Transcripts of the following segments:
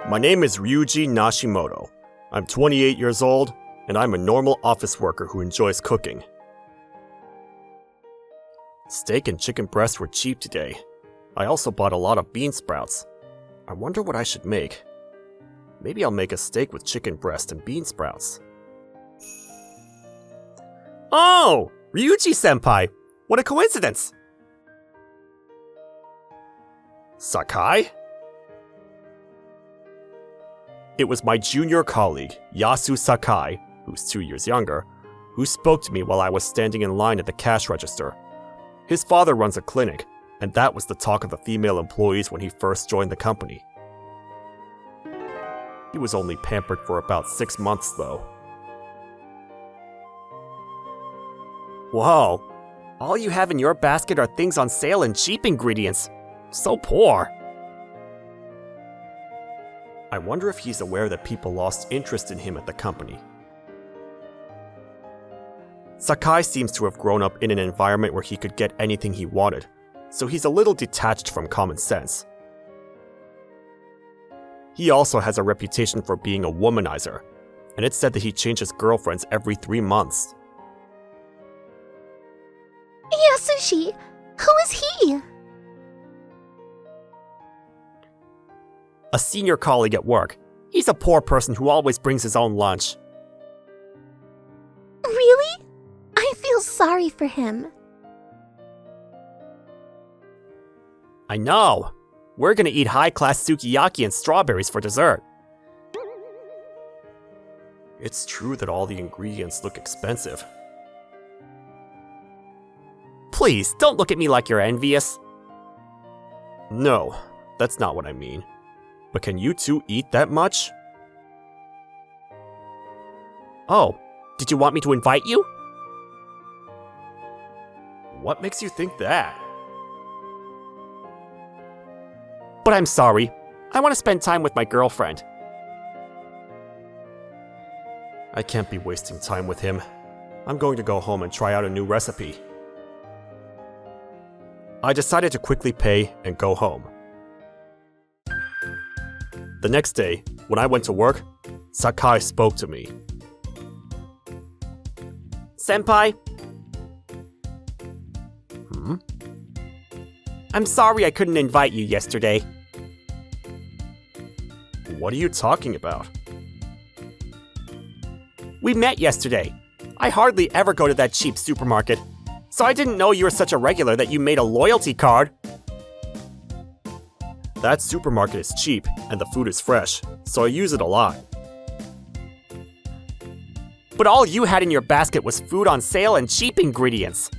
My name is Ryuji Nashimoto. I'm 28 years old, and I'm a normal office worker who enjoys cooking. Steak and chicken breast were cheap today. I also bought a lot of bean sprouts. I wonder what I should make. Maybe I'll make a steak with chicken breast and bean sprouts. Oh! Ryuji-senpai! What a coincidence! Sakai? It was my junior colleague, Yasu Sakai, who's 2 years younger, who spoke to me while I was standing in line at the cash register. His father runs a clinic, and that was the talk of the female employees when he first joined the company. He was only pampered for about 6 months, though. Whoa! All you have in your basket are things on sale and cheap ingredients. So poor. I wonder if he's aware that people lost interest in him at the company. Sakai seems to have grown up in an environment where he could get anything he wanted, so he's a little detached from common sense. He also has a reputation for being a womanizer, and it's said that he changes girlfriends every 3 months. Yasushi, who is he? A senior colleague at work. He's a poor person who always brings his own lunch. Really? I feel sorry for him. I know. We're gonna eat high-class sukiyaki and strawberries for dessert. It's true that all the ingredients look expensive. Please, don't look at me like you're envious. No, that's not what I mean. But can you two eat that much? Oh, did you want me to invite you? What makes you think that? But I'm sorry. I want to spend time with my girlfriend. I can't be wasting time with him. I'm going to go home and try out a new recipe. I decided to quickly pay and go home. The next day, when I went to work, Sakai spoke to me. Senpai? I'm sorry I couldn't invite you yesterday. What are you talking about? We met yesterday. I hardly ever go to that cheap supermarket, so I didn't know you were such a regular that you made a loyalty card. That supermarket is cheap, and the food is fresh, so I use it a lot. But all you had in your basket was food on sale and cheap ingredients.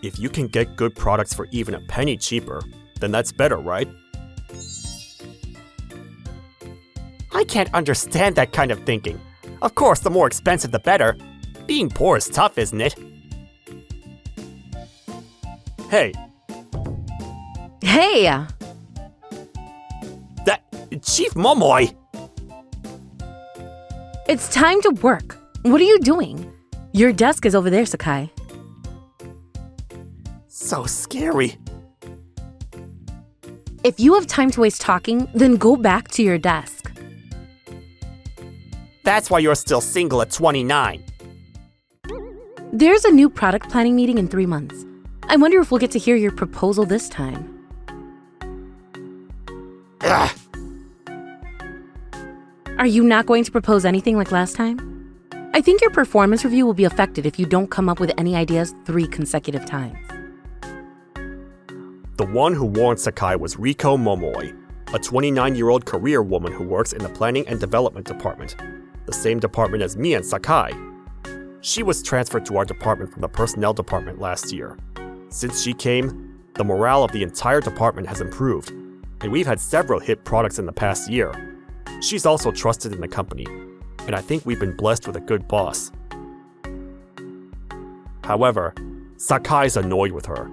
If you can get good products for even a penny cheaper, then that's better, right? I can't understand that kind of thinking. Of course, the more expensive the better. Being poor is tough, isn't it? Hey. Hey! That Chief Momoi! It's time to work. What are you doing? Your desk is over there, Sakai. So scary. If you have time to waste talking, then go back to your desk. That's why you're still single at 29. There's a new product planning meeting in 3 months. I wonder if we'll get to hear your proposal this time. Ugh. Are you not going to propose anything like last time? I think your performance review will be affected if you don't come up with any ideas 3 consecutive times. The one who warned Sakai was Riko Momoi, a 29-year-old career woman who works in the Planning and Development Department, the same department as me and Sakai. She was transferred to our department from the Personnel Department last year. Since she came, the morale of the entire department has improved, and we've had several hit products in the past year. She's also trusted in the company, and I think we've been blessed with a good boss. However, Sakai's annoyed with her.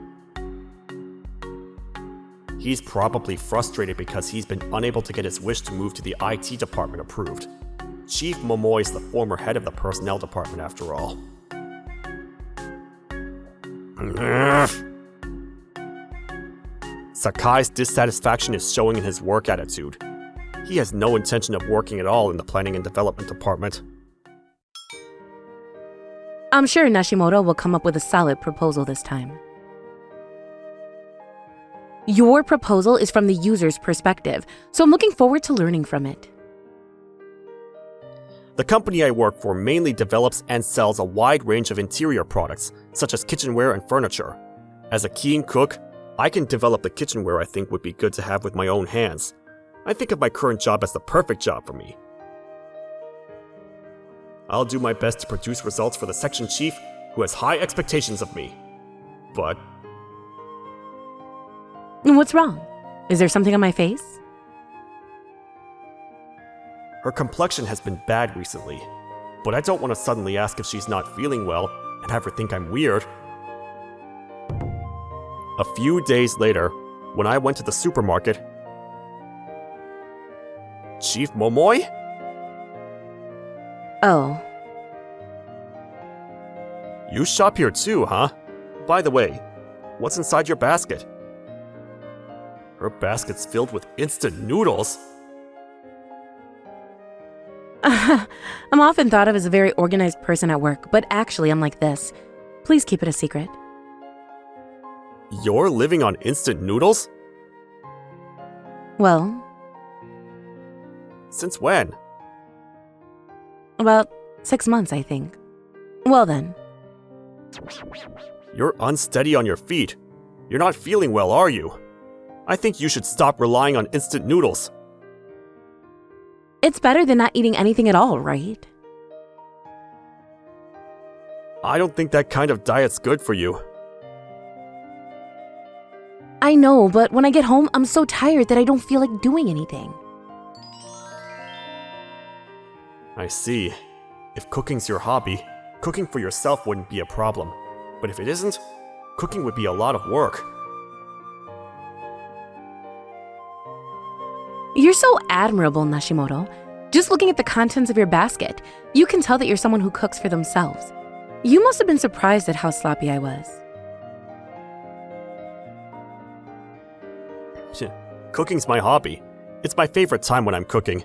He's probably frustrated because he's been unable to get his wish to move to the IT department approved. Chief Momoi is the former head of the Personnel Department after all. Sakai's dissatisfaction is showing in his work attitude. He has no intention of working at all in the planning and development department. I'm sure Nashimoto will come up with a solid proposal this time. Your proposal is from the user's perspective, so I'm looking forward to learning from it. The company I work for mainly develops and sells a wide range of interior products, such as kitchenware and furniture. As a keen cook, I can develop the kitchenware I think would be good to have with my own hands. I think of my current job as the perfect job for me. I'll do my best to produce results for the section chief, who has high expectations of me. But What's wrong? Is there something on my face? her complexion has been bad recently. But I don't want to suddenly ask if she's not feeling well and have her think I'm weird. A few days later, when I went to the supermarket, Chief Momoi? Oh. You shop here too, huh? By the way, what's inside your basket? Her basket's filled with instant noodles. I'm often thought of as a very organized person at work, but actually I'm like this. Please keep it a secret. You're living on instant noodles? Well, Since when? about 6 months, I think. Well then. You're unsteady on your feet. You're not feeling well, are you? I think you should stop relying on instant noodles. It's better than not eating anything at all, right? I don't think that kind of diet's good for you. I know, but when I get home, I'm so tired that I don't feel like doing anything. I see. If cooking's your hobby, cooking for yourself wouldn't be a problem. But if it isn't, cooking would be a lot of work. You're so admirable, Nashimoto. Just looking at the contents of your basket, you can tell that you're someone who cooks for themselves. You must have been surprised at how sloppy I was. Cooking's my hobby. It's my favorite time when I'm cooking.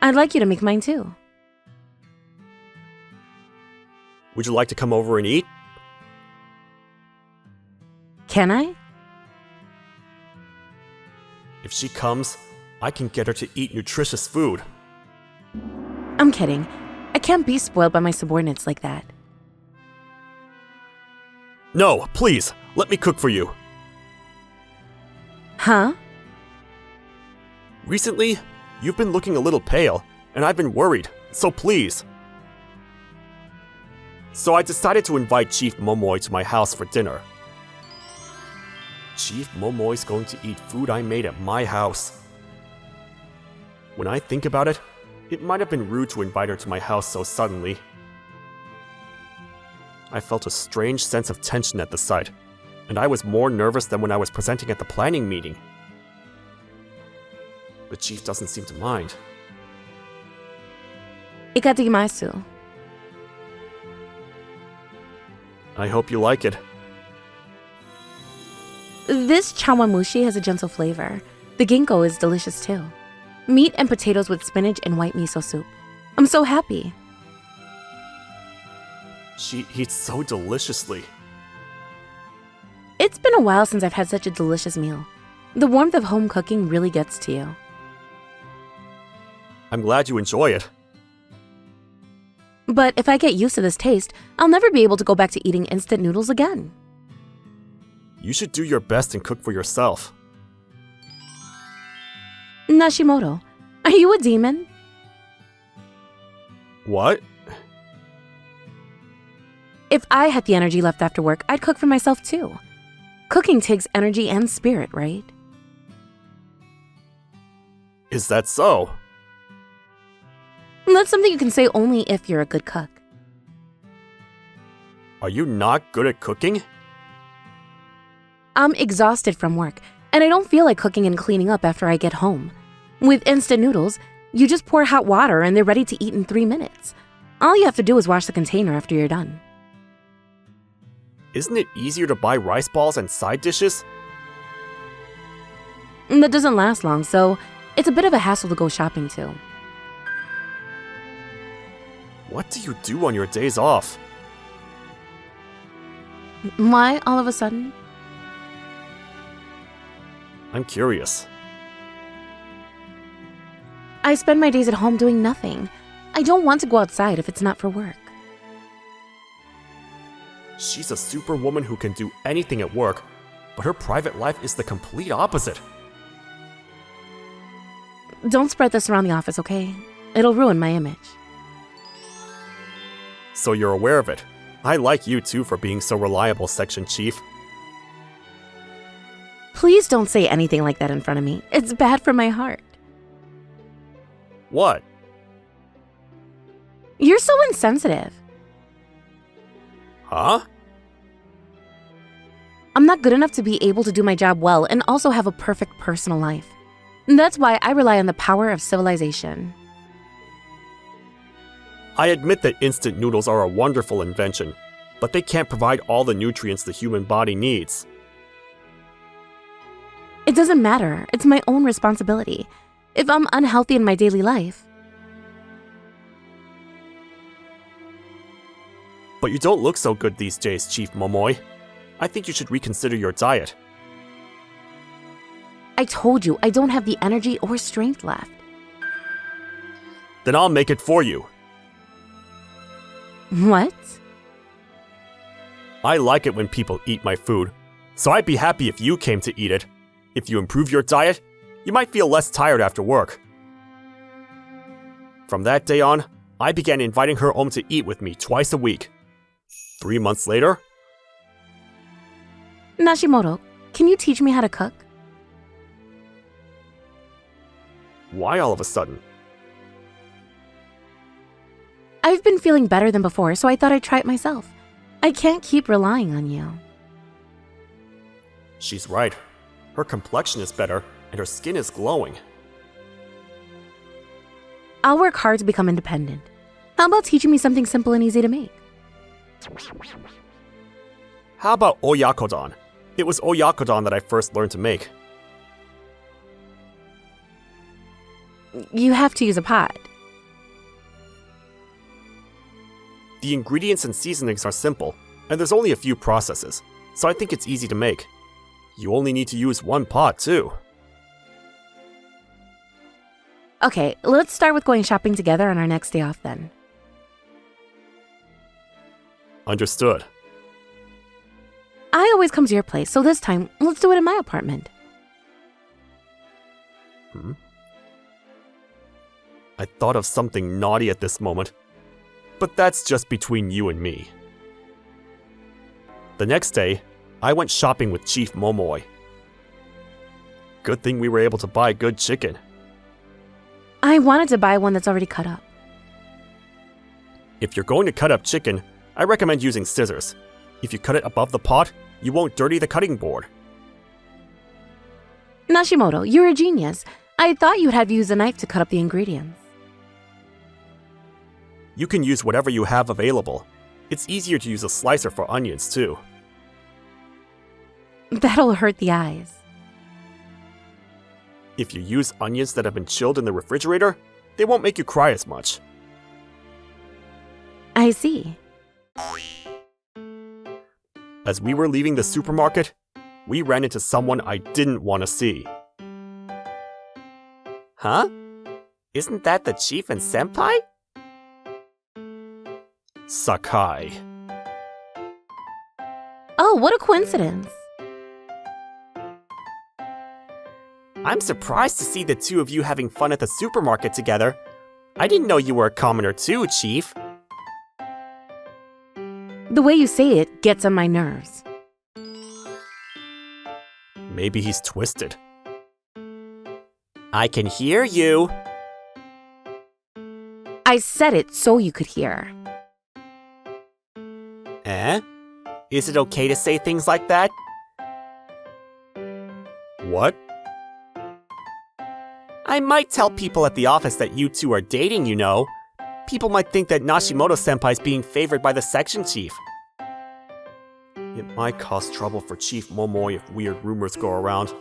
I'd like you to make mine too. Would you like to come over and eat? Can I? If she comes, I can get her to eat nutritious food. I'm kidding. I can't be spoiled by my subordinates like that. No, please, let me cook for you. Huh? Recently, you've been looking a little pale, and I've been worried, so please. So I decided to invite Chief Momoi to my house for dinner. Chief Momoi's going to eat food I made at my house. When I think about it, it might have been rude to invite her to my house so suddenly. I felt a strange sense of tension at the sight, and I was more nervous than when I was presenting at the planning meeting. The chief doesn't seem to mind. Ikatimasu. I hope you like it. This chawanmushi has a gentle flavor. The ginkgo is delicious too. Meat and potatoes with spinach and white miso soup. I'm so happy. She eats so deliciously. It's been a while since I've had such a delicious meal. The warmth of home cooking really gets to you. I'm glad you enjoy it. But if I get used to this taste, I'll never be able to go back to eating instant noodles again. You should do your best and cook for yourself. Nashimoto, are you a demon? What? If I had the energy left after work, I'd cook for myself too. Cooking takes energy and spirit, right? Is that so? That's something you can say only if you're a good cook. Are you not good at cooking? I'm exhausted from work, and I don't feel like cooking and cleaning up after I get home. With instant noodles, you just pour hot water and they're ready to eat in 3 minutes. All you have to do is wash the container after you're done. Isn't it easier to buy rice balls and side dishes? That doesn't last long, so it's a bit of a hassle to go shopping too. What do you do on your days off? Why, all of a sudden? I'm curious. I spend my days at home doing nothing. I don't want to go outside if it's not for work. She's a superwoman who can do anything at work, but her private life is the complete opposite. Don't spread this around the office, okay? It'll ruin my image. So you're aware of it. I like you too for being so reliable, Section Chief. Please don't say anything like that in front of me. It's bad for my heart. What? You're so insensitive. Huh? I'm not good enough to be able to do my job well and also have a perfect personal life. That's why I rely on the power of civilization. I admit that instant noodles are a wonderful invention, but they can't provide all the nutrients the human body needs. It doesn't matter. It's my own responsibility. If I'm unhealthy in my daily life. But you don't look so good these days, Chief Momoi. I think you should reconsider your diet. I told you I don't have the energy or strength left. Then I'll make it for you. What? I like it when people eat my food, so I'd be happy if you came to eat it. If you improve your diet, you might feel less tired after work. From that day on, I began inviting her home to eat with me twice a week. 3 months later... Nashimoto, can you teach me how to cook? Why all of a sudden? I've been feeling better than before, so I thought I'd try it myself. I can't keep relying on you. She's right. Her complexion is better, and her skin is glowing. I'll work hard to become independent. How about teaching me something simple and easy to make? How about oyakodon? It was oyakodon that I first learned to make. You have to use a pot. The ingredients and seasonings are simple, and there's only a few processes, so I think it's easy to make. You only need to use one pot, too. Okay, let's start with going shopping together on our next day off then. Understood. I always come to your place, so this time, let's do it in my apartment. I thought of something naughty at this moment, but that's just between you and me. The next day, I went shopping with Chief Momoi. Good thing we were able to buy good chicken. I wanted to buy one that's already cut up. If you're going to cut up chicken, I recommend using scissors. If you cut it above the pot, you won't dirty the cutting board. Nashimoto, you're a genius. I thought you'd have used a knife to cut up the ingredients. You can use whatever you have available. It's easier to use a slicer for onions, too. That'll hurt the eyes. If you use onions that have been chilled in the refrigerator, they won't make you cry as much. I see. As we were leaving the supermarket, we ran into someone I didn't want to see. Huh? Isn't that the chief and senpai? Sakai. Oh, what a coincidence. I'm surprised to see the two of you having fun at the supermarket together. I didn't know you were a commoner too, Chief. The way you say it gets on my nerves. Maybe he's twisted. I can hear you. I said it so you could hear. Eh? Is it okay to say things like that? What? I might tell people at the office that you two are dating, you know. People might think that Nashimoto-senpai's being favored by the section chief. It might cause trouble for Chief Momoi if weird rumors go around.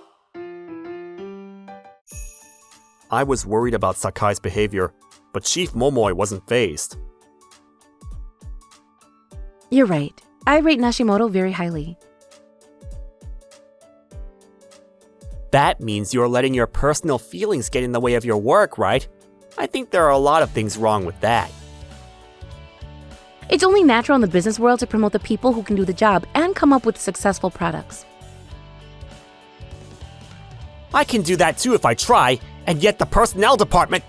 I was worried about Sakai's behavior, but Chief Momoi wasn't fazed. You're right. I rate Nashimoto very highly. That means you're letting your personal feelings get in the way of your work, right? I think there are a lot of things wrong with that. It's only natural in the business world to promote the people who can do the job and come up with successful products. I can do that too if I try, and yet the personnel department...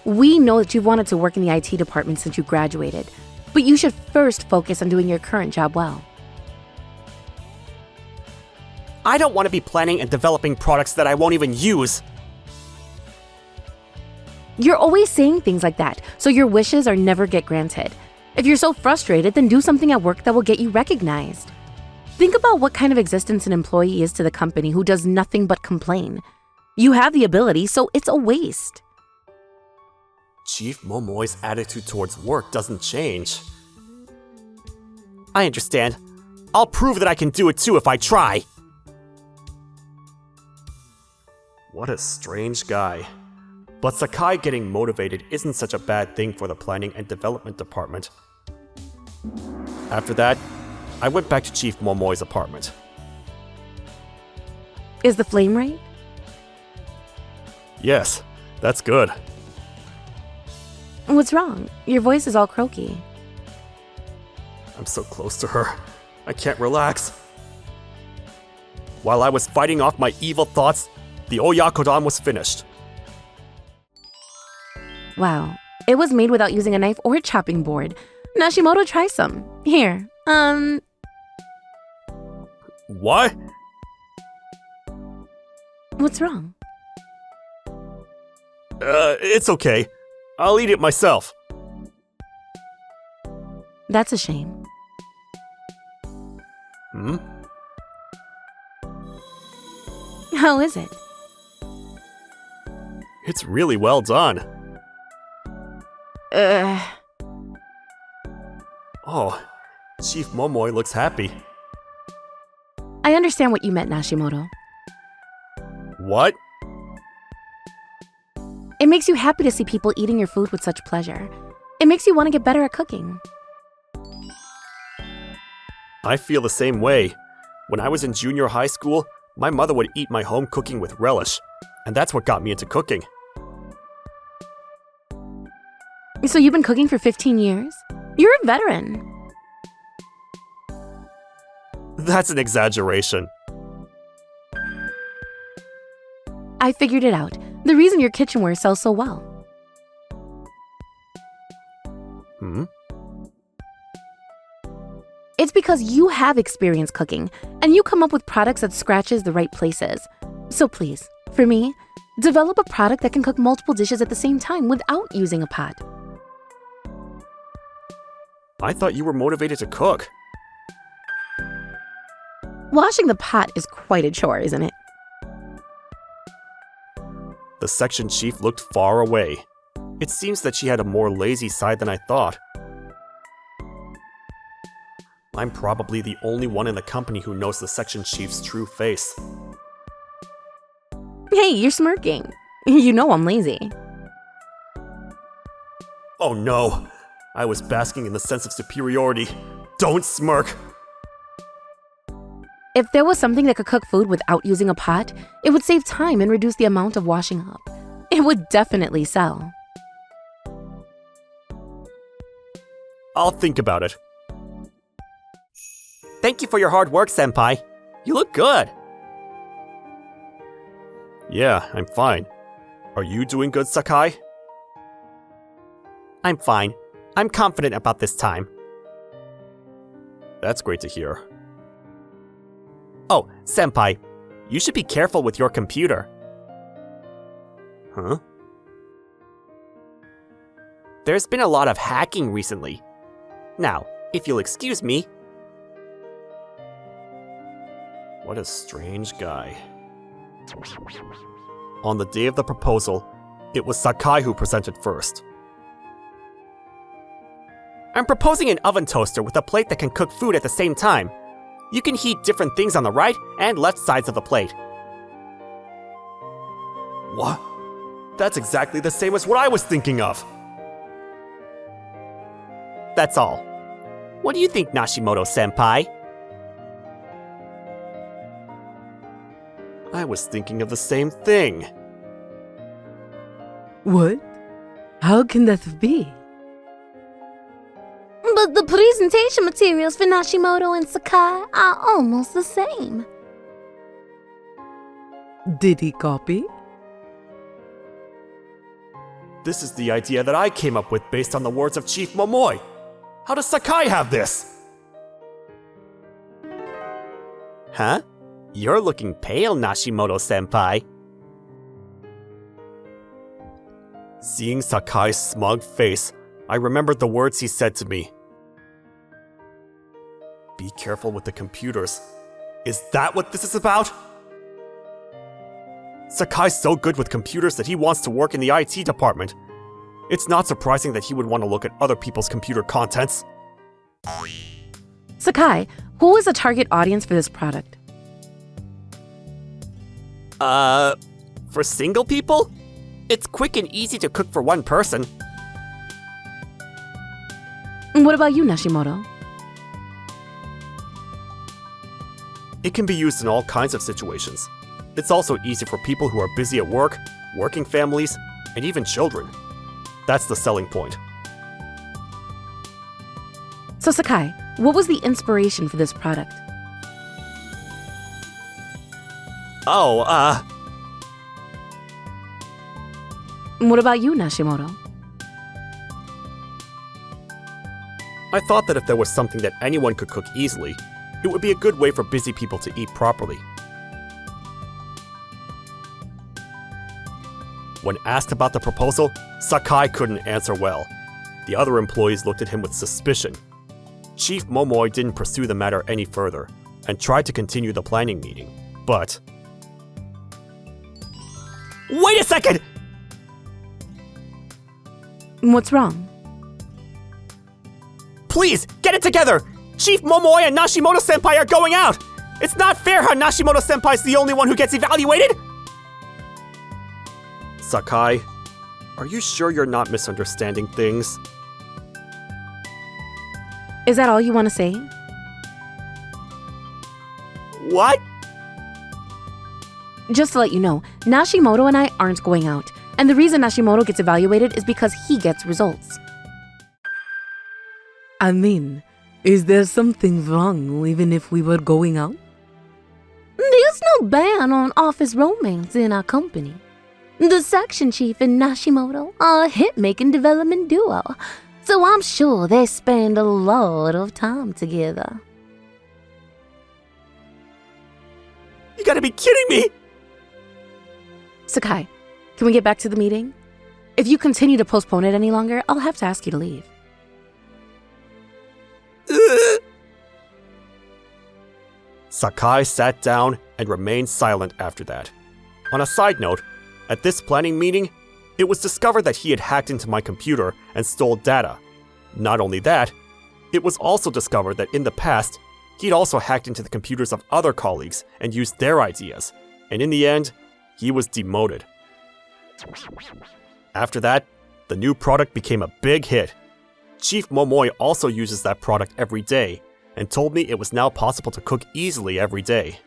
We know that you've wanted to work in the IT department since you graduated, but you should first focus on doing your current job well. I don't want to be planning and developing products that I won't even use. You're always saying things like that, so your wishes are never get granted. If you're so frustrated, then do something at work that will get you recognized. Think about what kind of existence an employee is to the company who does nothing but complain. You have the ability, so it's a waste. Chief Momoi's attitude towards work doesn't change. I understand. I'll prove that I can do it too if I try. What a strange guy. But Sakai getting motivated isn't such a bad thing for the planning and development department. After that, I went back to Chief Momoi's apartment. Is the flame right? Yes, that's good. What's wrong? Your voice is all croaky. I'm so close to her. I can't relax. While I was fighting off my evil thoughts, the Oyakodon was finished. Wow. It was made without using a knife or a chopping board. Nashimoto, try some. Here. What? What's wrong? It's okay. I'll eat it myself. That's a shame. Hmm? How is it? It's really well done. Oh, Chief Momoi looks happy. I understand what you meant, Nashimoto. What? It makes you happy to see people eating your food with such pleasure. It makes you want to get better at cooking. I feel the same way. When I was in junior high school, my mother would eat my home cooking with relish, and that's what got me into cooking. So you've been cooking for 15 years? You're a veteran. That's an exaggeration. I figured it out. The reason your kitchenware sells so well. Hmm? It's because you have experience cooking, and you come up with products that scratches the right places. So please, for me, develop a product that can cook multiple dishes at the same time without using a pot. I thought you were motivated to cook. Washing the pot is quite a chore, isn't it? The section chief looked far away. It seems that she had a more lazy side than I thought. I'm probably the only one in the company who knows the section chief's true face. Hey, you're smirking. You know I'm lazy. Oh no! I was basking in the sense of superiority. Don't smirk! If there was something that could cook food without using a pot, it would save time and reduce the amount of washing up. It would definitely sell. I'll think about it. Thank you for your hard work, Senpai. You look good. Yeah, I'm fine. Are you doing good, Sakai? I'm fine. I'm confident about this time. That's great to hear. Oh, Senpai, you should be careful with your computer. Huh? There's been a lot of hacking recently. Now, if you'll excuse me. What a strange guy. On the day of the proposal, it was Sakai who presented first. I'm proposing an oven toaster with a plate that can cook food at the same time. You can heat different things on the right and left sides of the plate. What? That's exactly the same as what I was thinking of. That's all. What do you think, Nashimoto-senpai? I was thinking of the same thing. What? How can that be? But the presentation materials for Nashimoto and Sakai are almost the same. Did he copy? This is the idea that I came up with based on the words of Chief Momoi. How does Sakai have this? Huh? You're looking pale, Nashimoto-senpai. Seeing Sakai's smug face, I remembered the words he said to me. Be careful with the computers. Is that what this is about? Sakai's so good with computers that he wants to work in the IT department. It's not surprising that he would want to look at other people's computer contents. Sakai, who is the target audience for this product? For single people? It's quick and easy to cook for one person. What about you, Nashimoto? It can be used in all kinds of situations. It's also easy for people who are busy at work, working families, and even children. That's the selling point. So Sakai, what was the inspiration for this product? What about you, Nashimoto? I thought that if there was something that anyone could cook easily, it would be a good way for busy people to eat properly. When asked about the proposal, Sakai couldn't answer well. The other employees looked at him with suspicion. Chief Momoi didn't pursue the matter any further and tried to continue the planning meeting, but... Wait a second! What's wrong? Please, get it together! Chief Momoi and Nashimoto-senpai are going out! It's not fair how Nashimoto-senpai's the only one who gets evaluated! Sakai, are you sure you're not misunderstanding things? Is that all you want to say? What? Just to let you know, Nashimoto and I aren't going out. And the reason Nashimoto gets evaluated is because he gets results. I mean, is there something wrong even if we were going out? There's no ban on office romance in our company. The section chief and Nashimoto are a hit-making development duo, so I'm sure they spend a lot of time together. You gotta be kidding me! Sakai, can we get back to the meeting? If you continue to postpone it any longer, I'll have to ask you to leave. Sakai sat down and remained silent after that. On a side note, at this planning meeting, it was discovered that he had hacked into my computer and stole data. Not only that, it was also discovered that in the past, he'd also hacked into the computers of other colleagues and used their ideas, and in the end, he was demoted. After that, the new product became a big hit. Chief Momoi also uses that product every day, and told me it was now possible to cook easily every day.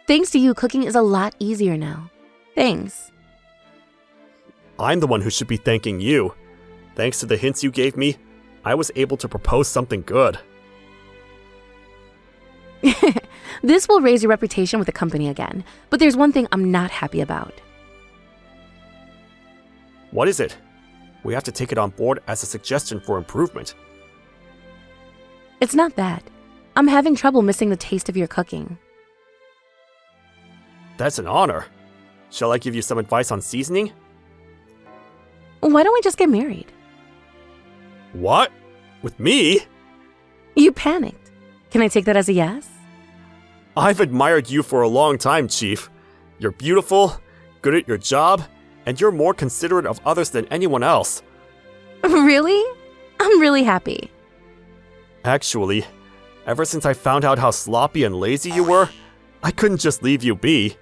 Thanks to you, cooking is a lot easier now. Thanks. I'm the one who should be thanking you. Thanks to the hints you gave me, I was able to propose something good. This will raise your reputation with the company again, but there's one thing I'm not happy about. What is it? We have to take it on board as a suggestion for improvement. It's not that. I'm having trouble missing the taste of your cooking. That's an honor. Shall I give you some advice on seasoning? Why don't we just get married? What? With me? You panicked. Can I take that as a yes? I've admired you for a long time, Chief. You're beautiful, good at your job, and you're more considerate of others than anyone else. Really? I'm really happy. Actually, ever since I found out how sloppy and lazy you were, I couldn't just leave you be.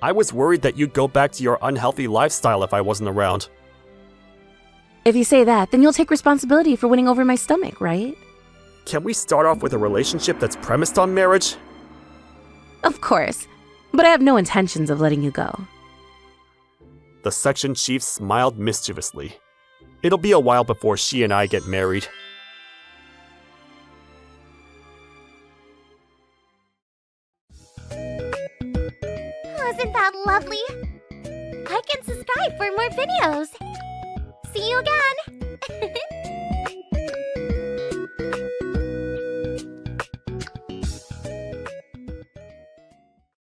I was worried that you'd go back to your unhealthy lifestyle if I wasn't around. If you say that, then you'll take responsibility for winning over my stomach, right? Can we start off with a relationship that's premised on marriage? Of course, but I have no intentions of letting you go. The section chief smiled mischievously. It'll be a while before she and I get married. Wasn't that lovely? I can subscribe for more videos. See you again!